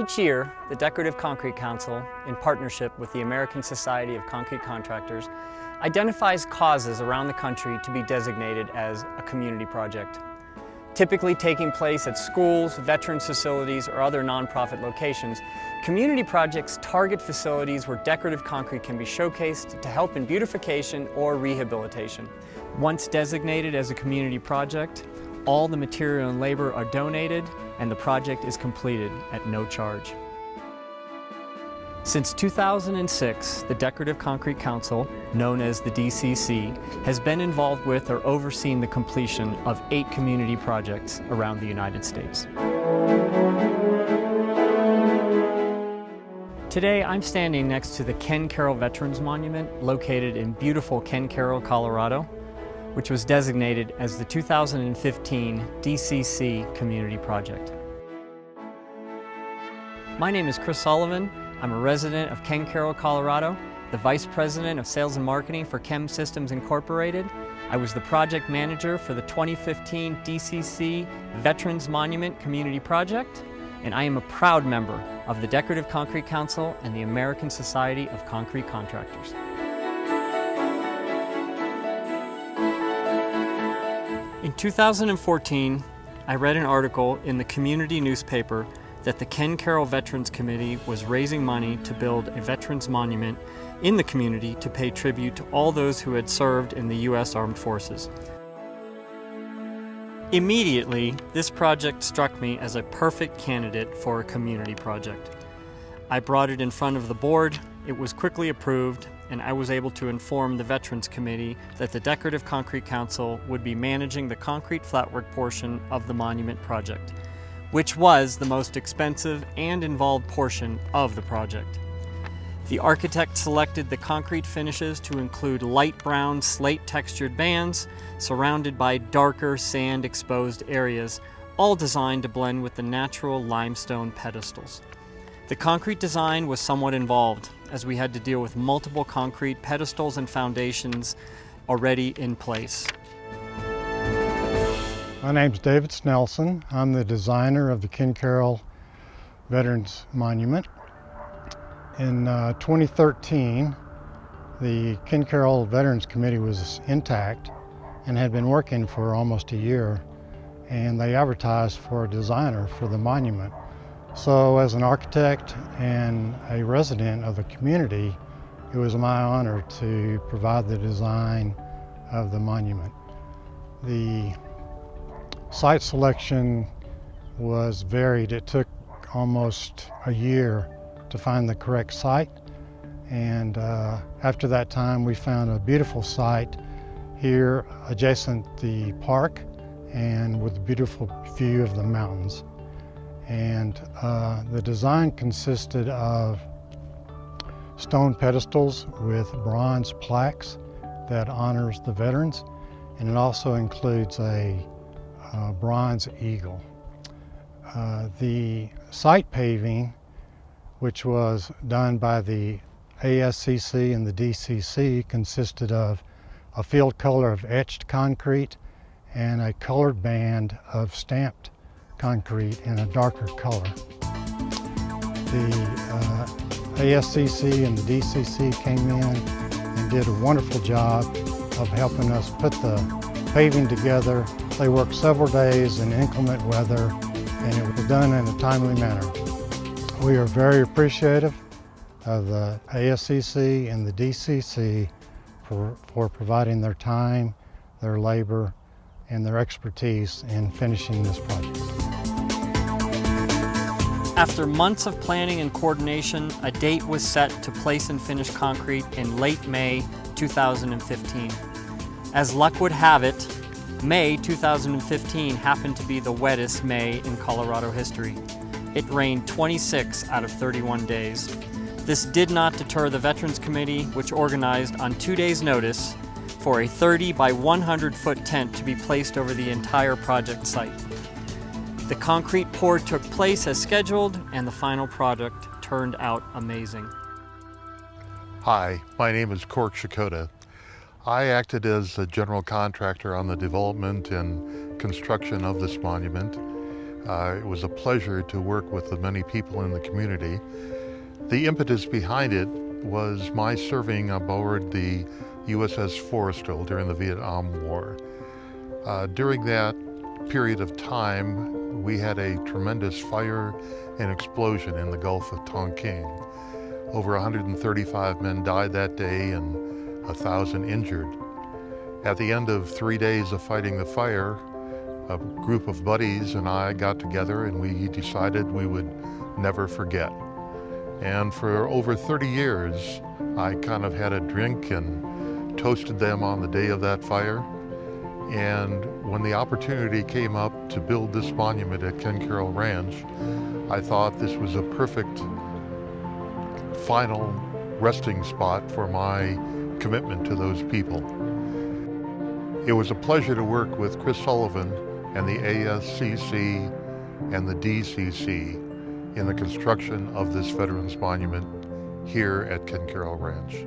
Each year, the Decorative Concrete Council, in partnership with the American Society of Concrete Contractors, identifies causes around the country to be designated as a community project. Typically taking place at schools, veterans facilities, or other nonprofit locations, community projects target facilities where decorative concrete can be showcased to help in beautification or rehabilitation. Once designated as a community project, all the material and labor are donated and the project is completed at no charge. Since 2006, the Decorative Concrete Council, known as the DCC, has been involved with or overseen the completion of 8 community projects around the United States. Today, I'm standing next to the Ken Caryl Veterans Monument located in beautiful Ken Caryl, Colorado, which was designated as the 2015 DCC Community Project. My name is Chris Sullivan. I'm a resident of Ken Caryl, Colorado, the Vice President of Sales and Marketing for Chem Systems Incorporated. I was the project manager for the 2015 DCC Veterans Monument Community Project, and I am a proud member of the Decorative Concrete Council and the American Society of Concrete Contractors. In 2014, I read an article in the community newspaper that the Ken Caryl Veterans Committee was raising money to build a veterans monument in the community to pay tribute to all those who had served in the U.S. Armed Forces. Immediately, this project struck me as a perfect candidate for a community project. I brought it in front of the board, it was quickly approved, and I was able to inform the Veterans Committee that the Decorative Concrete Council would be managing the concrete flatwork portion of the monument project, which was the most expensive and involved portion of the project. The architect selected the concrete finishes to include light brown slate textured bands surrounded by darker sand exposed areas, all designed to blend with the natural limestone pedestals. The concrete design was somewhat involved, as we had to deal with multiple concrete pedestals and foundations already in place. My name's David Snelson. I'm the designer of the Ken Caryl Veterans Monument. In 2013, the Ken Caryl Veterans Committee was intact and had been working for almost a year, and they advertised for a designer for the monument. So as an architect and a resident of the community, it was my honor to provide the design of the monument. The site selection was varied. It took almost a year to find the correct site, and after that time we found a beautiful site here adjacent the park and with a beautiful view of the mountains. And the design consisted of stone pedestals with bronze plaques that honors the veterans, and it also includes a bronze eagle. The site paving, which was done by the ASCC and the DCC, consisted of a field color of etched concrete and a colored band of stamped concrete in a darker color. The ASCC and the DCC came in and did a wonderful job of helping us put the paving together. They worked several days in inclement weather, and it was done in a timely manner. We are very appreciative of the ASCC and the DCC for providing their time, their labor, and their expertise in finishing this project. After months of planning and coordination, a date was set to place and finish concrete in late May 2015. As luck would have it, May 2015 happened to be the wettest May in Colorado history. It rained 26 out of 31 days. This did not deter the Veterans Committee, which organized on 2 days' notice for a 30 by 100 foot tent to be placed over the entire project site. The concrete pour took place as scheduled, and the final product turned out amazing. Hi, my name is Cork Shakota. I acted as a general contractor on the development and construction of this monument. It was a pleasure to work with the many people in the community. The impetus behind it was my serving aboard the USS Forrestal during the Vietnam War. During that period of time, we had a tremendous fire and explosion in the Gulf of Tonkin. Over 135 men died that day and 1,000 injured. At the end of 3 days of fighting the fire, a group of buddies and I got together and we decided we would never forget. And for over 30 years, I kind of had a drink and toasted them on the day of that fire. And when the opportunity came up to build this monument at Ken Caryl Ranch, I thought this was a perfect final resting spot for my commitment to those people. It was a pleasure to work with Chris Sullivan and the ASCC and the DCC in the construction of this Veterans Monument here at Ken Caryl Ranch.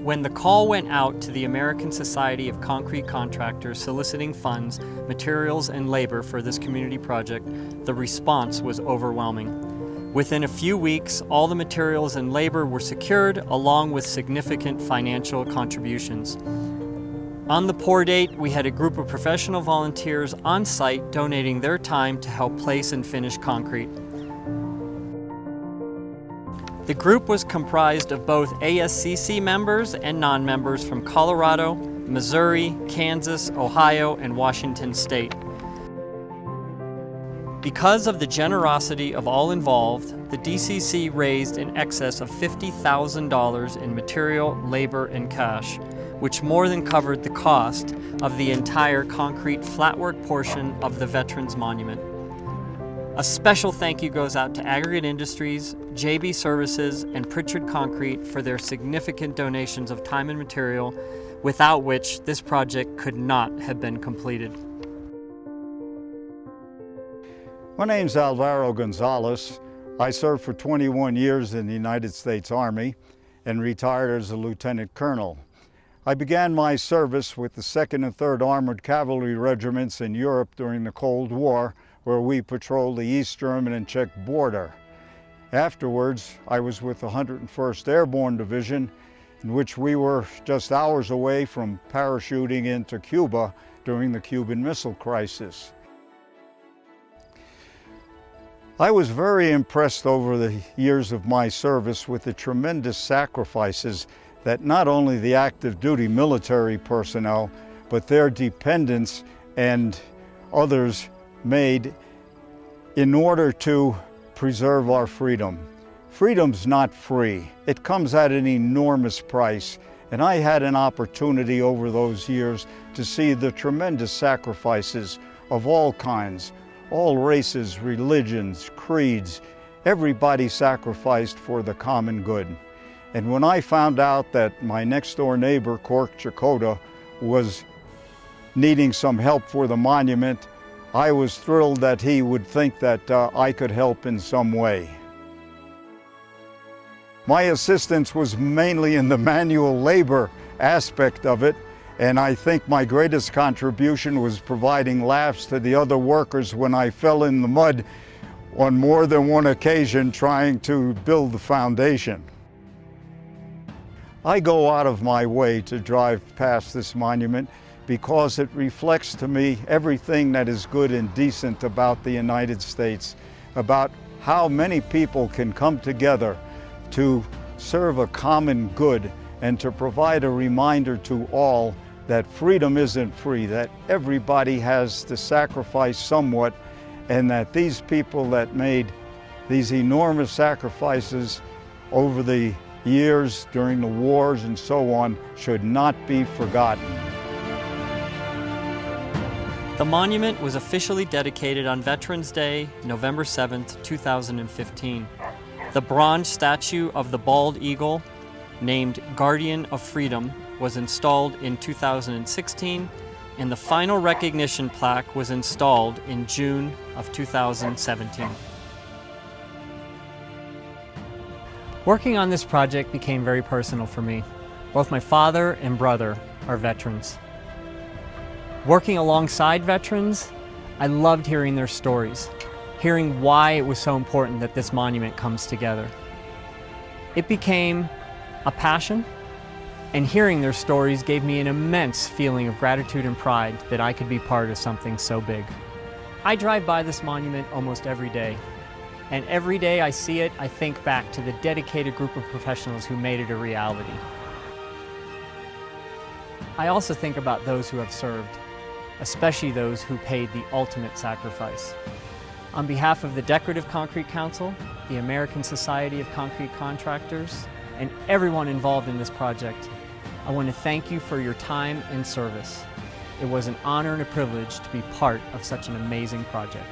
When the call went out to the American Society of Concrete Contractors soliciting funds, materials, and labor for this community project, the response was overwhelming. Within a few weeks, all the materials and labor were secured, along with significant financial contributions. On the pour date, we had a group of professional volunteers on site donating their time to help place and finish concrete. The group was comprised of both ASCC members and non-members from Colorado, Missouri, Kansas, Ohio, and Washington State. Because of the generosity of all involved, the DCC raised in excess of $50,000 in material, labor, and cash, which more than covered the cost of the entire concrete flatwork portion of the Veterans Monument. A special thank you goes out to Aggregate Industries, JB Services, and Pritchard Concrete for their significant donations of time and material, without which this project could not have been completed. My name's Alvaro Gonzalez. I served for 21 years in the United States Army and retired as a lieutenant colonel. I began my service with the 2nd and 3rd Armored Cavalry Regiments in Europe during the Cold War, where we patrolled the East German and Czech border. Afterwards, I was with the 101st Airborne Division, in which we were just hours away from parachuting into Cuba during the Cuban Missile Crisis. I was very impressed over the years of my service with the tremendous sacrifices that not only the active duty military personnel, but their dependents and others made in order to preserve our freedom. Freedom's not free. It comes at an enormous price. And I had an opportunity over those years to see the tremendous sacrifices of all kinds, all races, religions, creeds. Everybody sacrificed for the common good. And when I found out that my next door neighbor, Cork Chakotay, was needing some help for the monument, I was thrilled that he would think that I could help in some way. My assistance was mainly in the manual labor aspect of it, and I think my greatest contribution was providing laughs to the other workers when I fell in the mud on more than one occasion trying to build the foundation. I go out of my way to drive past this monument because it reflects to me everything that is good and decent about the United States, about how many people can come together to serve a common good and to provide a reminder to all that freedom isn't free, that everybody has to sacrifice somewhat, and that these people that made these enormous sacrifices over the years during the wars and so on should not be forgotten. The monument was officially dedicated on Veterans Day, November 7th, 2015. The bronze statue of the bald eagle, named Guardian of Freedom, was installed in 2016, and the final recognition plaque was installed in June of 2017. Working on this project became very personal for me. Both my father and brother are veterans. Working alongside veterans, I loved hearing their stories, hearing why it was so important that this monument comes together. It became a passion, and hearing their stories gave me an immense feeling of gratitude and pride that I could be part of something so big. I drive by this monument almost every day, and every day I see it, I think back to the dedicated group of professionals who made it a reality. I also think about those who have served, especially those who paid the ultimate sacrifice. On behalf of the Decorative Concrete Council, the American Society of Concrete Contractors, and everyone involved in this project, I want to thank you for your time and service. It was an honor and a privilege to be part of such an amazing project.